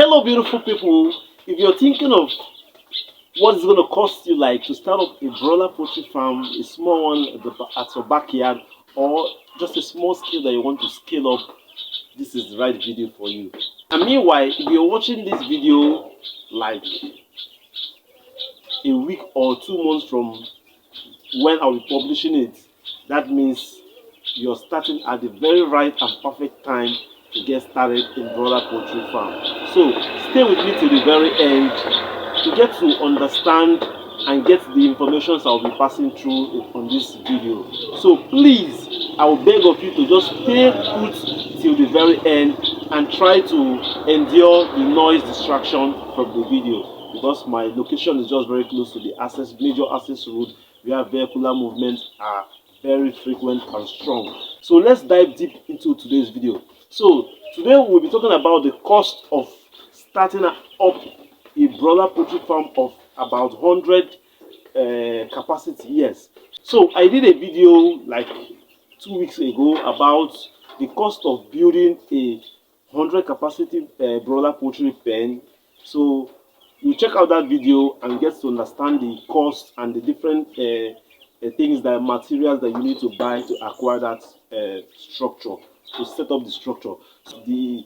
Hello beautiful people, if you're thinking of what it's going to cost you like to start up a broiler poultry farm, a small one at your backyard, or just a small scale that you want to scale up, this is the right video for you. And meanwhile, if you're watching this video like a week or 2 months from when I'll be publishing it, that means you're starting at the very right and perfect time to get started in broiler poultry farm. So stay with me till the very end to get to understand and get the information I'll be passing through on this video. So please, I will beg of you to just stay put till the very end and try to endure the noise distraction from the video, because my location is just very close to the major access road where vehicular movements are very frequent and strong. So let's dive deep into today's video. So today we'll be talking about the cost of starting up a broiler poultry farm of about 100 capacity. Yes. So I did a video like 2 weeks ago about the cost of building a 100 capacity broiler poultry pen. So you check out that video and get to understand the cost and the different things, that materials that you need to buy to acquire that structure, to set up the structure, so the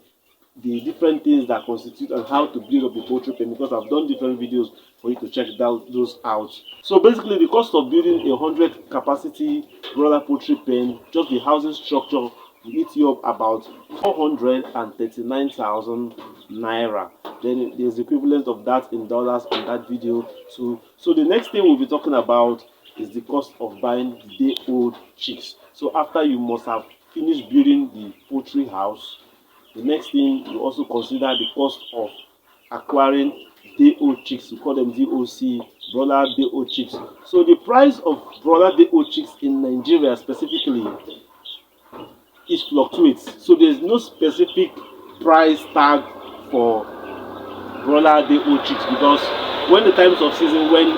different things that constitute and how to build up a poultry pen, because I've done different videos for you to check those out. So basically the cost of building a 100 capacity broiler poultry pen, just the housing structure, will eat you up about 439,000 naira. Then there's the equivalent of that in dollars on that video too. So the next thing we'll be talking about is the cost of buying day-old chicks. So after you must have finished building the poultry house, the next thing you also consider the cost of acquiring day-old chicks. We call them DOC, broiler day-old chicks. So the price of broiler day-old chicks in Nigeria specifically, it fluctuates. So there's no specific price tag for broiler day-old chicks, because when the times of season when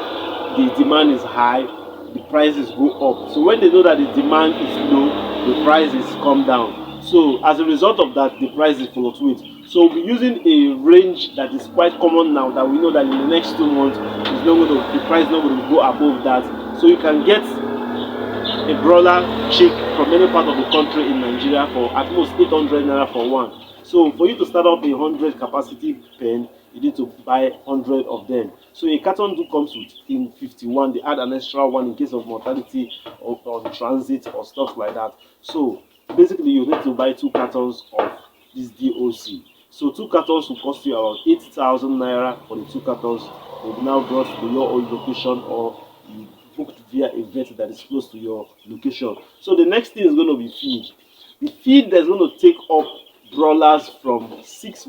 the demand is high, the prices go up. So when they know that the demand is low, the prices come down. So as a result of that, the prices fluctuate. So we're using a range that is quite common now, that we know that in the next 2 months the price is not going to go above that. So you can get a broiler chick from any part of the country in Nigeria for at most 800 naira for one. So for you to start up a 100 capacity pen, you need to buy 100 of them. So a carton comes with in 51. They add an extra one in case of mortality or on transit or stuff like that. So basically you need to buy 2 cartons of this DOC. So 2 cartons will cost you about 8,000 naira for the 2 cartons. Will be now brought to your own location, or you booked via a vet that is close to your location. So the next thing is going to be feed. The feed that's going to take up broilers from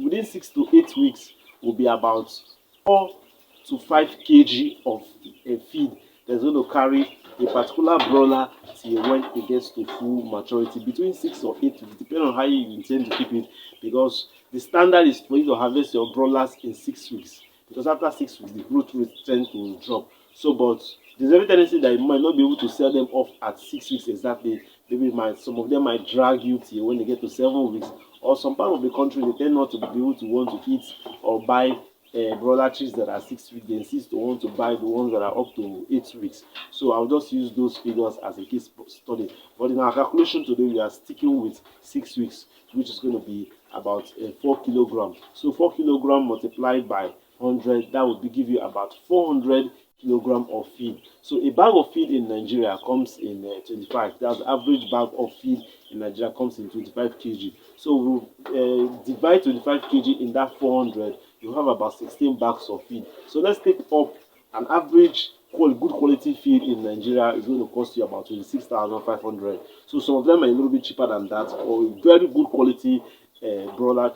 within 6 to 8 weeks will be about 4 to 5 kg of a feed that's going to carry a particular broiler till when it gets to full maturity, between 6 or 8 weeks, depending on how you intend to keep it, because the standard is for you to harvest your broilers in 6 weeks, because after 6 weeks the growth rate tends to drop. So but there's every tendency that you might not be able to sell them off at 6 weeks exactly. Maybe some of them might drag you till when they get to 7 weeks, or some part of the country they tend not to be able to want to eat or buy broiler chicks that are 6 weeks. They insist to want to buy the ones that are up to 8 weeks. So I'll just use those figures as a case study. But in our calculation today, we are sticking with 6 weeks, which is going to be about 4 kilograms. So 4 kilograms multiplied by 100, that would give you about 400 kilogram of feed. So a bag of feed in Nigeria comes in 25. That's the average bag of feed in Nigeria comes in 25 kg. So we'll divide 25 kg in that 400. You have about 16 bags of feed. So let's take up an average good quality feed in Nigeria is going to cost you about 26,500. So some of them are a little bit cheaper than that, or very good quality broiler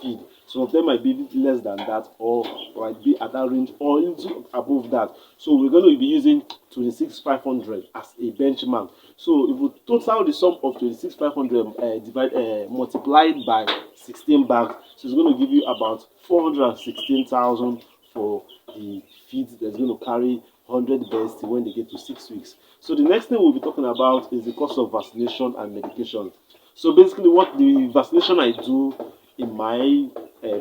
feed. Some of them might be less than that, or might be at that range, or into above that. So we're going to be using 26,500 as a benchmark. So if we total the sum of 26,500 multiplied by 16 bags, so it's going to give you about 416,000 for the feed that's going to carry 100 birds till when they get to 6 weeks. So the next thing we'll be talking about is the cost of vaccination and medication. So basically what the vaccination I do in my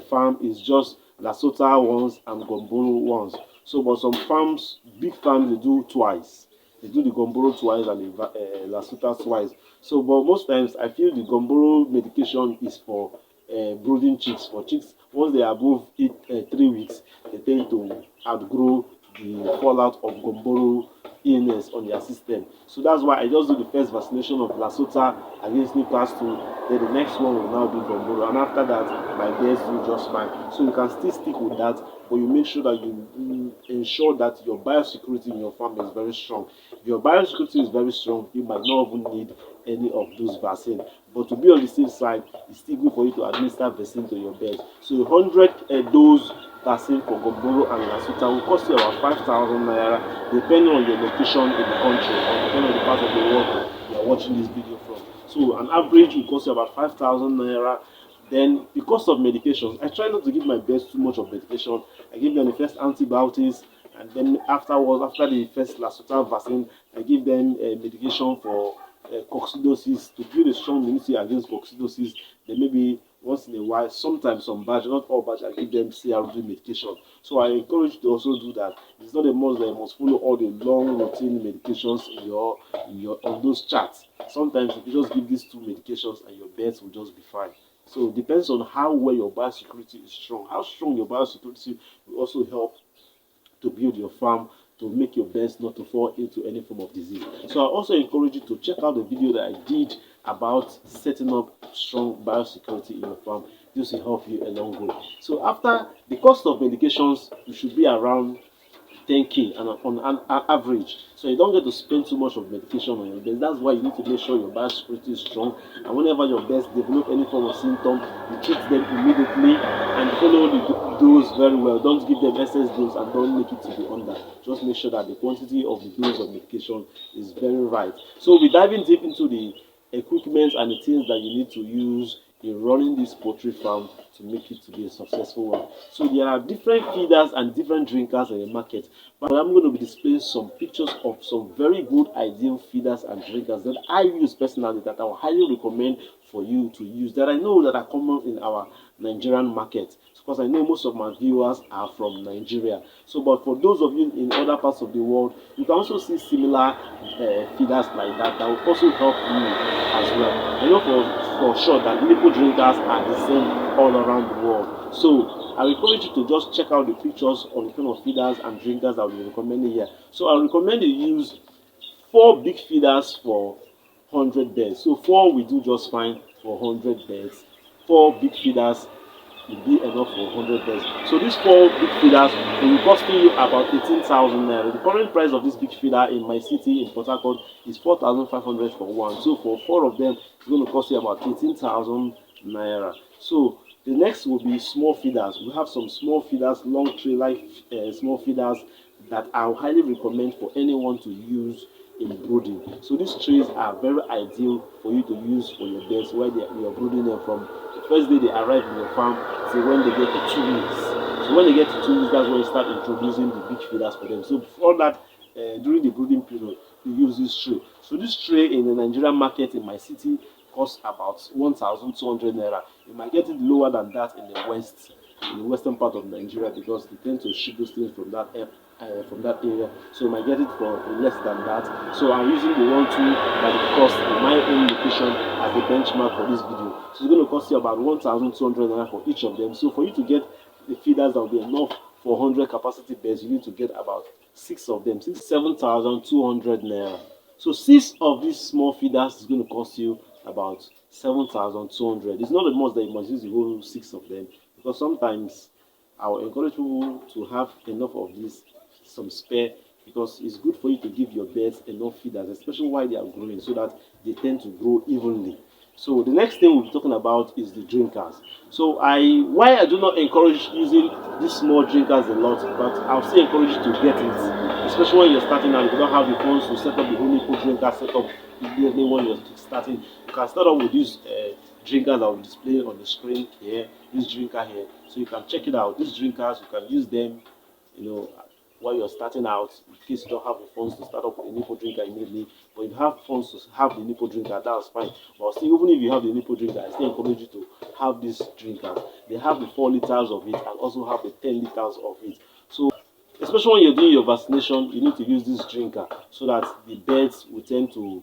farm is just Lesotho ones and Gomboro ones. So, but some farms, big farms, they do twice. They do the Gomboro twice and the Lesotho twice. So, but most times I feel the Gomboro medication is for brooding chicks. For chicks, once they are above 3 weeks, they tend to outgrow the fallout of Gomboro illness on their system. So that's why I just do the first vaccination of Lesotho against Newcastle. Then the next one will now be Gomboro, and after that, my birds do just fine. So you can still stick with that, but you make sure that you ensure that your biosecurity in your farm is very strong. If your biosecurity is very strong, you might not even need any of those vaccines. But to be on the safe side, it's still good for you to administer vaccine to your birds. So 100 dose vaccine for Gomboro and Lesotho will cost you about 5,000 naira, depending on your location in the country or depending on the part of the world you are watching this video from. So an average will cost you about 5,000 naira. Then the cost of medications, I try not to give my birds too much of medication. I give them the first antibiotics, and then afterwards, after the first Lesotho vaccine, I give them medication for coccidiosis to build a strong immunity against coccidiosis. Then maybe once in a while, sometimes some batch, not all batch, I give them CRD medication. So I encourage you to also do that. It's not a must that you must follow all the long routine medications in your on those charts. Sometimes if you just give these 2 medications and your birds will just be fine. So it depends on how well your biosecurity is strong. How strong your biosecurity will also help to build your farm, to make your birds not to fall into any form of disease. So I also encourage you to check out the video that I did about setting up strong biosecurity in your farm. This will help you along the way. So after the cost of medications, you should be around 10k and on an average, so you don't get to spend too much of medication on your birds. That's why you need to make sure your biosecurity is strong, and whenever your birds develop any form of symptom, you treat them immediately and follow the dose very well. Don't give them excess dose and don't make it to be under. Just make sure that the quantity of the dose of medication is very right. So we're diving deep into the equipment and the things that you need to use in running this poultry farm to make it to be a successful one. So there are different feeders and different drinkers in the market, but I'm going to be displaying some pictures of some very good ideal feeders and drinkers that I use personally, that I would highly recommend for you to use, that I know that are common in our Nigerian market, because I know most of my viewers are from Nigeria. So but for those of you in other parts of the world, you can also see similar feeders like that will also help you as well. I know for sure that liquid drinkers are the same all around the world. So I encourage you to just check out the pictures on the kind of feeders and drinkers that we recommend here. So I recommend you use 4 big feeders for 100 birds. So 4 we do just fine for 100 birds. 4 big feeders will be enough for 100 birds. So these 4 big feeders will be costing you about 18,000 naira. The current price of this big feeder in my city in Port Harcourt is 4,500 for one. So for 4 of them, it's going to cost you about 18,000 naira. So the next will be small feeders. We have some small feeders, long tray life small feeders that I highly recommend for anyone to use in brooding. So these trays are very ideal for you to use for your birds where you are brooding them from the first day they arrive in your farm till when they get to 2 weeks. So when they get to 2 weeks, that's when you start introducing the big feeders for them. So before that, during the brooding period, you use this tray. So this tray in the Nigerian market in my city costs about 1,200 naira. You might get it lower than that in the western part of Nigeria, because they tend to ship those things from that area. So you might get it for less than that. So I'm using the 1-2 that it costs in my own location as a benchmark for this video. So it's going to cost you about 1,200 naira for each of them. So for you to get the feeders that will be enough for 100 capacity birds, you need to get about 6 of them. 7,200 naira. So 6 of these small feeders is going to cost you about 7,200. It's not a must that you must use the whole 6 of them, because sometimes I will encourage people to have enough of this, some spare, because it's good for you to give your birds enough feeders, especially while they are growing, so that they tend to grow evenly. So the next thing we'll be talking about is the drinkers. So why I do not encourage using these small drinkers a lot, but I'll still encourage you to get it, especially when you're starting out. If you don't have the funds to set up the only food drinker setup immediately when you're starting, you can start off with these drinkers that will display on the screen here. This drinker here, so you can check it out. These drinkers, you can use them, while you're starting out, in case you don't have the funds to start up with a nipple drinker immediately. But if you have funds to have the nipple drinker, that's fine. But still, even if you have the nipple drinker, I still encourage you to have this drinker. They have the 4 liters of it and also have the 10 liters of it. So especially when you're doing your vaccination, you need to use this drinker so that the birds will tend to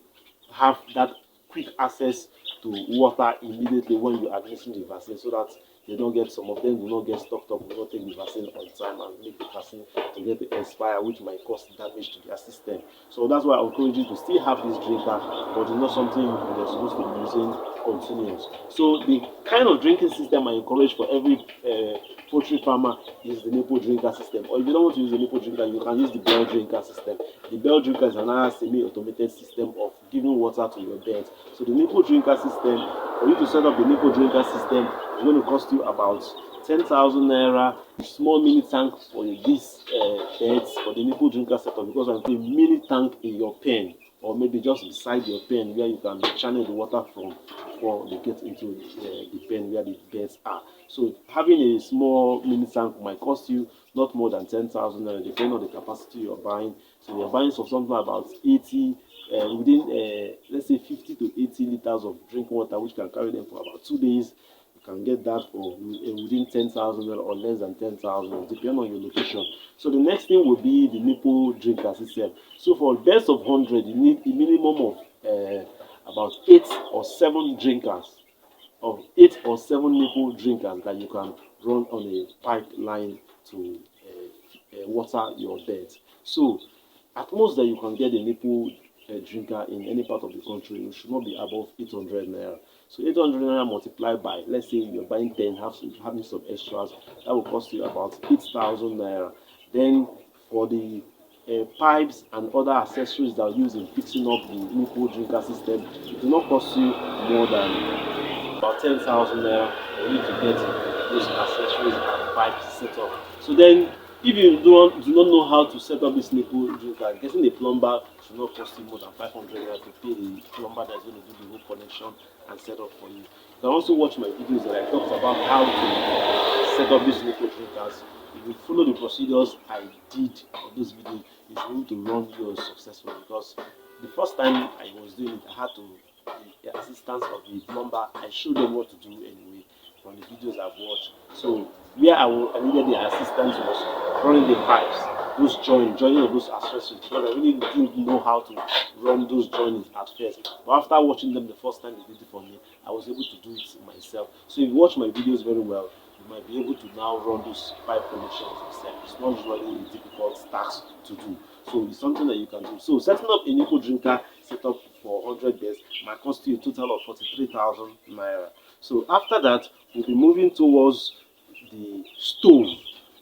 have that quick access to water immediately when you administer the vaccine, so that they don't get, some of them will not get stocked up, will not take the vaccine on time and make the vaccine to get to expire, which might cause damage to their system. So that's why I encourage you to still have this drinker, but it's not something you're supposed to be using continuous. So the kind of drinking system I encourage for every poultry farmer is the nipple drinker system. Or if you don't want to use the nipple drinker, you can use the bell drinker system. The bell drinker is another semi-automated system of giving water to your birds. So the nipple drinker system, for you to set up the nipple drinker system, is going to cost you about 10,000 naira. Small mini tank for this beds for the nipple drinker setup, because I'm putting a mini tank in your pen, or maybe just beside your pen where you can channel the water from before they get into the pen where the beds are. So having a small mini tank might cost you not more than 10,000 naira, depending on the capacity you're buying. So you're buying for something about 80, within let's say 50 to 80 liters of drinking water, which can carry them for about 2 days. You can get that for within 10,000 or less than 10,000, depending on your location. So the next thing will be the nipple drinker system. So for beds of 100, you need a minimum of about 8 or 7 drinkers, of 8 or 7 nipple drinkers that you can run on a pipeline to water your beds. So at most that you can get a nipple drinker in any part of the country, it should not be above 800 naira. So 800 naira multiplied by, let's say you're buying 10, having some extras, that will cost you about 8,000 naira. Then for the pipes and other accessories that are used in fixing up the nipple drinker system, it will not cost you more than about 10,000 naira for you to get those accessories and pipes set up. So then, if you do not know how to set up this nipple drinker, getting a plumber should not cost you more than 500 naira to pay the plumber that's going to do the whole connection and set up for you. You can also watch my videos that I talked about how to set up these nipple drinkers. If you follow the procedures I did on this video, it's going to run yours successfully, because the first time I was doing it, I had to the assistance of the plumber. I showed them what to do anyway from the videos I've watched. So where I needed the assistance was running the pipes, those joining of those accessories, because I really didn't know how to run those joinings at first. But after watching them the first time they did it for me, I was able to do it myself. So if you watch my videos very well, you might be able to now run those pipe connections yourself. It's not usually a difficult task to do. So it's something that you can do. So setting up a nipple drinker setup for 100 beds might cost you a total of 43,000 naira. So after that, we'll be moving towards the stove,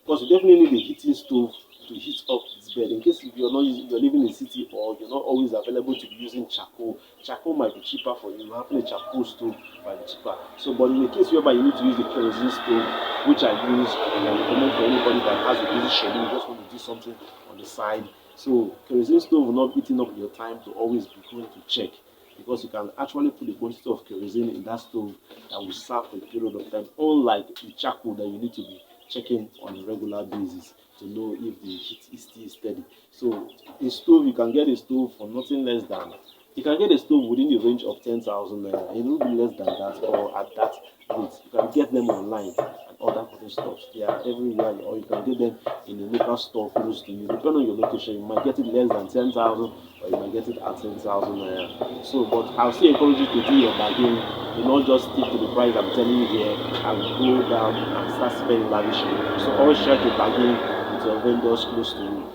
because you definitely need a heating stove to heat up this bed. In case if you're not using, you're living in a city, or you're not always available to be using charcoal. Charcoal might be cheaper for you. Having a charcoal stove might be cheaper. So, but in the case whereby you need to use the kerosene stove, which I use, and I recommend for anybody that has a busy schedule, just want to do something on the side. So kerosene stove will not be eating up your time to always be going to check, because you can actually put the quantity of kerosene in that stove that will serve for a period of time, unlike the charcoal that you need to be checking on a regular basis to know if the heat is still steady. So a stove, you can get a stove for nothing less than, you can get a stove within the range of 10,000 naira. It will be less than that, or at that rate. You can get them online and order for those stuff. They are everywhere, or you can get them in a local store close to you. Depending on your location, you might get it less than 10,000, or you might get it at 10,000 naira. So, but I'll still encourage you to do your bargain. Do not just stick to the price I'm telling you here and go down and start spending lavishly. So always try to bargain with your vendors close to you.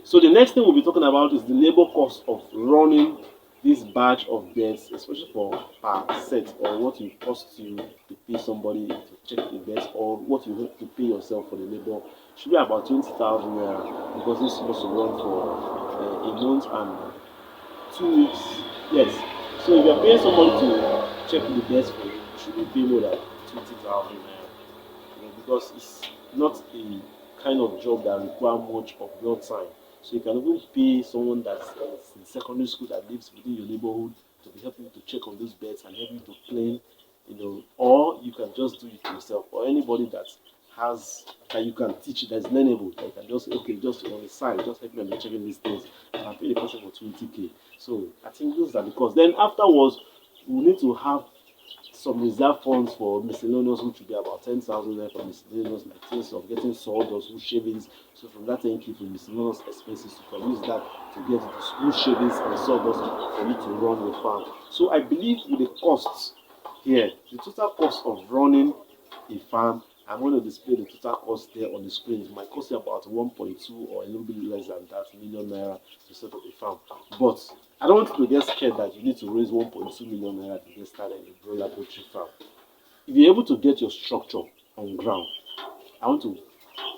So the next thing we'll be talking about is the labor cost of running this batch of beds, especially for per set, or what it costs you to pay somebody to check the beds, or what you have to pay yourself for the labor. Should be about 20,000 naira, because this is supposed to run for a month and 2 weeks. Yes. So if you're paying somebody to check the beds for you, you shouldn't pay more than 20,000 naira. Because it's not a kind of job that requires much of your time. So you can even pay someone that's in secondary school that lives within your neighborhood to be helping you to check on those beds and help you to clean, or you can just do it yourself, or anybody that has that you can teach that's learnable. That you can just okay, just on the side, just help me on checking these things. And I pay the person for 20K. So I think those are the costs. Then afterwards, we need to have some reserve funds for miscellaneous, which will be about 10,000 there for miscellaneous, like things of getting sawdust, wood shavings. So from that 10K for miscellaneous expenses, you can use that to get the wood shavings and sawdust for you to run your farm. So I believe with the costs here, the total cost of running a farm, I'm going to display the total cost there on the screen. It might cost you about 1.2 or a little bit less than that million naira to set up a farm. But I don't want you to get scared that you need to raise 1.2 million naira to get started in a broiler poultry farm. If you're able to get your structure on ground, I want to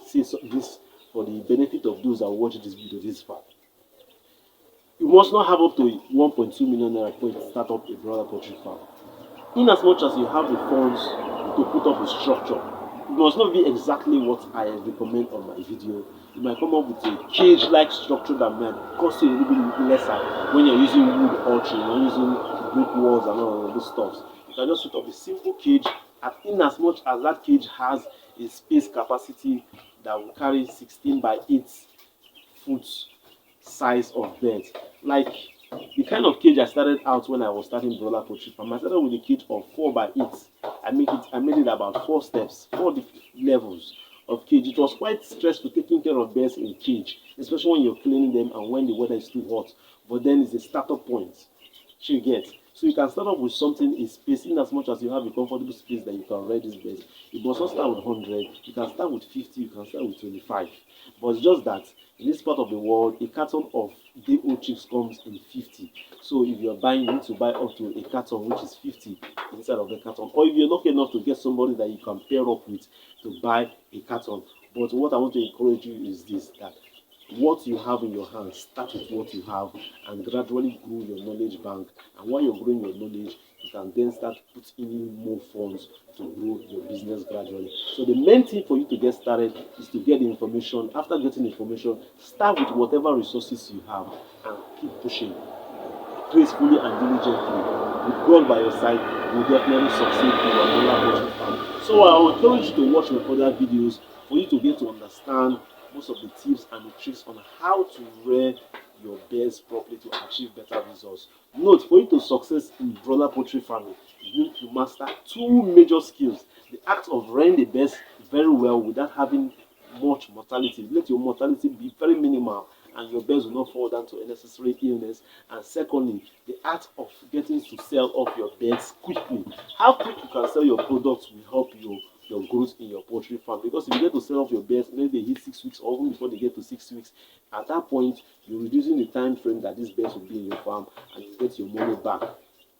say this for the benefit of those that watch this video this far. You must not have up to 1.2 million naira to start up a broiler poultry farm. In as much as you have the funds to put up a structure, it must not be exactly what I recommend on my video. You might come up with a cage-like structure that might cost you a little bit lesser when you're using wood poultry, you're using brick walls and all of those stuff. You can just put up a simple cage, and in as much as that cage has a space capacity that will carry 16 by 8 foot size of bed. Like the kind of cage I started out when I was starting broiler poultry farm, I started with a cage of 4 by 8. I made it about 4 steps, 4 levels of cage. It was quite stressful taking care of birds in cage, especially when you're cleaning them and when the weather is too hot. But then it's a startup point. You get. So you can start off with something in space, in as much as you have a comfortable space that you can rear these birds. You must not start with 100. You can start with 50. You can start with 25. But it's just that in this part of the world, a carton of day-old chicks comes in 50. So if you're buying, you need to buy up to a carton which is 50 inside of the carton. Or if you're lucky enough to get somebody that you can pair up with to buy a carton. But what I want to encourage you is this, that what you have in your hands, start with what you have and gradually grow your knowledge bank. And while you're growing your knowledge, you can then start putting in more funds to grow your business gradually. So the main thing for you to get started is to get the information. After getting information, start with whatever resources you have and keep pushing gracefully and diligently. With God by your side, you will definitely succeed in your broiler poultry farm. So I will encourage you to watch my other videos for you to get to understand most of the tips and the tricks on how to rear your birds properly to achieve better results. Note, for you to success in broiler poultry farming, you need to master 2 major skills. The act of rearing the birds very well without having much mortality. Let your mortality be very minimal and your birds will not fall down to unnecessary illness. And secondly, the art of getting to sell off your birds quickly. How quick you can sell your products will help you your growth in your poultry farm, because if you get to sell off your birds when they hit 6 weeks or even before they get to 6 weeks, at that point you're reducing the time frame that these birds will be in your farm and you get your money back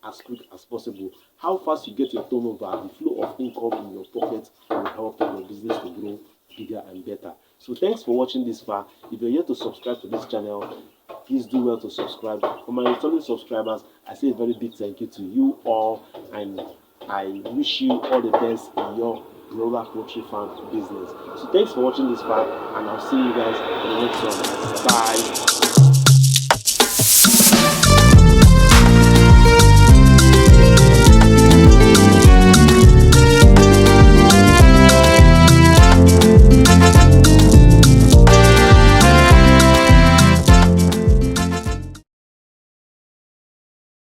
as quick as possible. How fast you get your turnover, the flow of income in your pocket will help your business to grow bigger and better. So thanks for watching this far. If you're yet to subscribe to this channel, please do well to subscribe. For my returning subscribers, I say a very big thank you to you all, and I wish you all the best in your broiler poultry farm business. So thanks for watching this far, and I'll see you guys in the next one. Bye.